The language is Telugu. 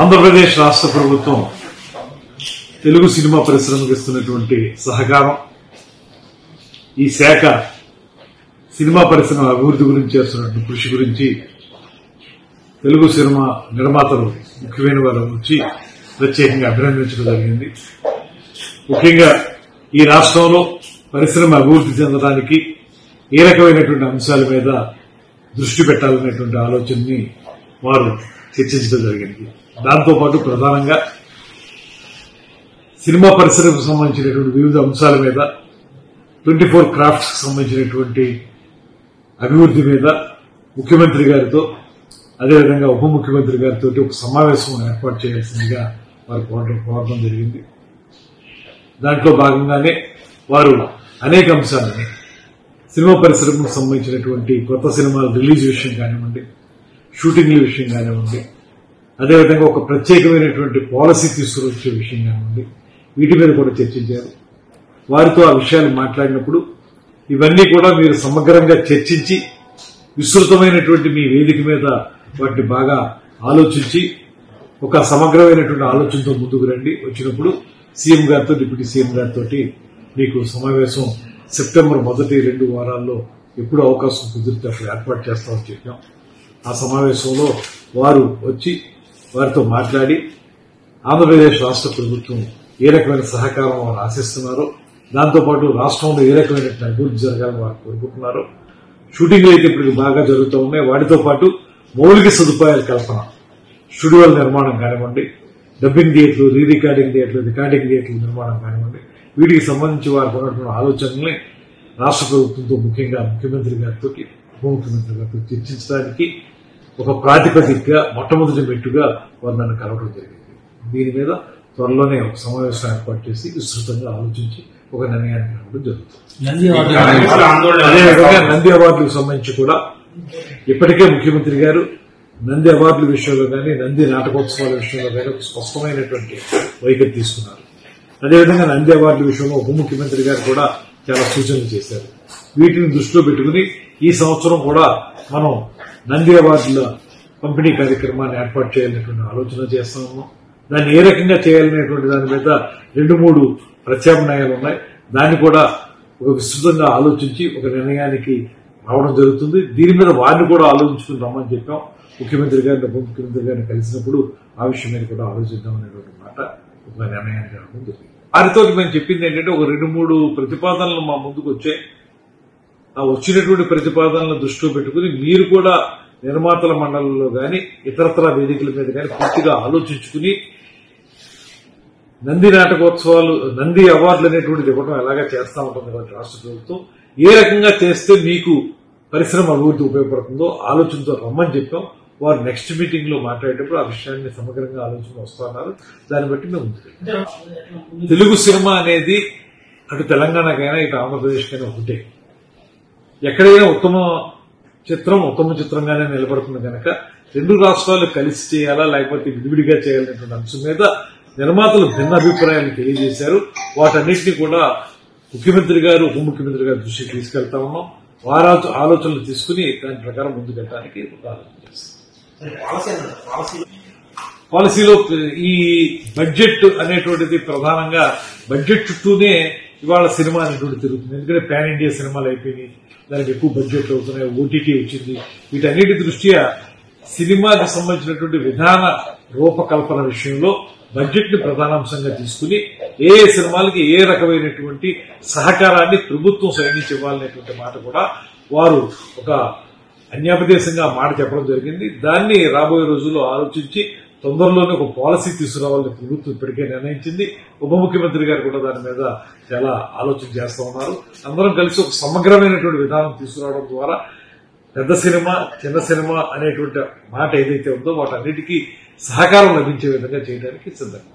ఆంధ్రప్రదేశ్ రాష్ట్ర ప్రభుత్వం తెలుగు సినిమా పరిశ్రమకు ఇస్తున్నటువంటి సహకారం, ఈ శాఖ సినిమా పరిశ్రమ అభివృద్ధి గురించి చేస్తున్నటువంటి కృషి గురించి తెలుగు సినిమా నిర్మాతలు ముఖ్యమైన వారి నుంచి ప్రత్యేకంగా అభినందించడం జరిగింది. ముఖ్యంగా ఈ రాష్ట్రంలో పరిశ్రమ అభివృద్ధి చెందడానికి ఏ రకమైనటువంటి అంశాల మీద దృష్టి పెట్టాలనేటువంటి ఆలోచనని వారు చర్చించడం జరిగింది. దాంతోపాటు ప్రధానంగా సినిమా పరిశ్రమకు సంబంధించినటువంటి వివిధ అంశాల మీద 24 క్రాఫ్ట్స్ కు సంబంధించినటువంటి అభివృద్ధి మీద ముఖ్యమంత్రి గారితో అదేవిధంగా ఉప ముఖ్యమంత్రి గారితో ఒక సమావేశం ఏర్పాటు చేయాల్సిందిగా వారు కోరడం జరిగింది. దాంట్లో భాగంగానే వారు అనేక అంశాలని సినిమా పరిశ్రమకు సంబంధించినటువంటి కొత్త సినిమాల రిలీజ్ విషయం కానివ్వండి, షూటింగ్ల విషయం కానివ్వండి, అదేవిధంగా ఒక ప్రత్యేకమైనటువంటి పాలసీ తీసుకువచ్చే విషయం కానివ్వండి, వీటి మీద కూడా చర్చించారు. వారితో ఆ విషయాలు మాట్లాడినప్పుడు ఇవన్నీ కూడా మీరు సమగ్రంగా చర్చించి విస్తృతమైనటువంటి మీ వేదిక మీద వాటిని బాగా ఆలోచించి ఒక సమగ్రమైనటువంటి ఆలోచనతో ముందుకు రండి. వచ్చినప్పుడు సీఎం గారితో డిప్యూటీ సీఎం గారితో మీకు సమావేశం సెప్టెంబర్ మొదటి 2 వారాల్లో ఎప్పుడు అవకాశం కుదిరితే అప్పుడు ఏర్పాటు చేస్తామని చెప్పాం. ఆ సమావేశంలో వారు వచ్చి వారితో మాట్లాడి ఆంధ్రప్రదేశ్ రాష్ట్ర ప్రభుత్వం ఏ రకమైన సహకారం వారు ఆశిస్తున్నారో, దాంతోపాటు రాష్ట్రంలో ఏ రకమైన అభివృద్ధి జరగాలని వారు కోరుకుంటున్నారో, షూటింగ్లు అయితే ఇప్పుడు బాగా జరుగుతూ ఉన్నాయి, వాటితో పాటు మౌలిక సదుపాయాల కల్పన, స్టూడియోల నిర్మాణం కానివ్వండి, డబ్బింగ్ థియేటర్లు, రీ రికార్డింగ్ థియేటర్లు, రికార్డింగ్ థియేటర్ల నిర్మాణం కానివ్వండి, వీటికి సంబంధించి వారు ఉన్నటువంటి ఆలోచనల్ని రాష్ట్ర ప్రభుత్వంతో ముఖ్యంగా ముఖ్యమంత్రి గారితో ఉప ముఖ్యమంత్రి గారితో చర్చించడానికి ఒక ప్రాతిపదికగా మొట్టమొదటి మెట్టుగా వారు నన్ను కలవడం జరిగింది. దీని మీద త్వరలోనే ఒక సమావేశం ఏర్పాటు చేసి విస్తృతంగా ఆలోచించి ఒక నిర్ణయానికి రావడం జరుగుతుంది. అదేవిధంగా నంది అవార్డులకు సంబంధించి కూడా ఇప్పటికే ముఖ్యమంత్రి గారు నంది అవార్డుల విషయంలో కానీ, నంది నాటకోత్సవాల విషయంలో కానీ ఒక స్పష్టమైనటువంటి వైఖరి తీసుకున్నారు. అదేవిధంగా నంది అవార్డుల విషయంలో ఉప ముఖ్యమంత్రి గారు కూడా చాలా సూచనలు చేశారు. వీటిని దృష్టిలో పెట్టుకుని ఈ సంవత్సరం కూడా మనం నంది అవార్డుల పంపిణీ కార్యక్రమాన్ని ఏర్పాటు చేయాలనేటువంటి ఆలోచన చేస్తా ఉన్నాం. దాన్ని ఏ రకంగా చేయాలనేటువంటి దాని మీద 2-3 ప్రత్యామ్నాయాలు ఉన్నాయి. దాన్ని కూడా ఒక విస్తృతంగా ఆలోచించి ఒక నిర్ణయానికి రావడం జరుగుతుంది. దీని మీద వారిని కూడా ఆలోచించుకుని రమ్మని చెప్పాం. ముఖ్యమంత్రి గారిని ఉప ముఖ్యమంత్రి గారిని కలిసినప్పుడు ఆ విషయం మీద కూడా ఆలోచిద్దాం అనేటువంటి మాట ఒక నిర్ణయానికి రావడం జరిగింది. వారితో మేము చెప్పింది ఏంటంటే ఒక 2-3 ప్రతిపాదనలు మా ముందుకు వచ్చాయి. ఆ వచ్చినటువంటి ప్రతిపాదనలను దృష్టిలో పెట్టుకుని మీరు కూడా నిర్మాతల మండలిలో గాని ఇతరత్ర వేదికల మీద గాని పూర్తిగా ఆలోచించుకుని నంది నాటకోత్సవాలు, నంది అవార్డులు అనేటువంటిది ఇవ్వడం ఎలాగా చేస్తా ఉంటుంది కాబట్టి రాష్ట్ర ప్రభుత్వం ఏ రకంగా చేస్తే మీకు పరిశ్రమ అభివృద్ధి ఉపయోగపడుతుందో ఆలోచనతో రమ్మని చెప్పాం. వారు నెక్స్ట్ మీటింగ్ లో మాట్లాడేటప్పుడు ఆ విషయాన్ని సమగ్రంగా ఆలోచన వస్తున్నారు. దాన్ని బట్టి మేము తెలుగు సినిమా అనేది అటు తెలంగాణకైనా ఇటు ఆంధ్రప్రదేశ్కైనా ఒకటే. ఎక్కడైనా ఉత్తమ చిత్రంగానే నిలబడుతుంది కనుక 2 రాష్ట్రాలు కలిసి చేయాలా లేకపోతే విడివిడిగా చేయాలనేటువంటి అంశం మీద నిర్మాతలు భిన్న అభిప్రాయాలు తెలియజేశారు. వాటన్నిటినీ కూడా ముఖ్యమంత్రి గారు ఉప ముఖ్యమంత్రి గారి దృష్టికి తీసుకెళ్తా ఉన్నాం. వారి ఆలోచనలు తీసుకుని దాని ప్రకారం ముందుకెళ్ళడానికి ఒక ఆలోచన చేస్తాం. పాలసీలో ఈ బడ్జెట్ అనేటువంటిది ప్రధానంగా బడ్జెట్ చుట్టూనే ఇవాళ సినిమా అనేటువంటి తిరుగుతుంది. ఎందుకంటే పాన్ ఇండియా సినిమాలు అయిపోయినాయి, దానికి ఎక్కువ బడ్జెట్ అవుతున్నాయి, ఓటీటీ వచ్చింది. వీటన్నిటి దృష్ట్యా సినిమాకి సంబంధించినటువంటి విధాన రూపకల్పన విషయంలో బడ్జెట్ ని ప్రధానాంశంగా తీసుకుని ఏ సినిమాలకి ఏ రకమైనటువంటి సహకారాన్ని ప్రభుత్వం సైనించి ఇవ్వాలనేటువంటి మాట కూడా వారు ఒక అన్యాపదేశంగా మాట చెప్పడం జరిగింది. దాన్ని రాబోయే రోజుల్లో ఆలోచించి తొందరలోనే ఒక పాలసీ తీసుకురావాలని ప్రభుత్వం ఇప్పటికే నిర్ణయించింది. ఉప ముఖ్యమంత్రి గారు కూడా దాని మీద చాలా ఆలోచన చేస్తూ ఉన్నారు. అందరం కలిసి ఒక సమగ్రమైనటువంటి విధానం తీసుకురావడం ద్వారా పెద్ద సినిమా, చిన్న సినిమా అనేటువంటి మాట ఏదైతే ఉందో వాటన్నిటికీ సహకారం లభించే విధంగా చేయడానికి సిద్ధంగా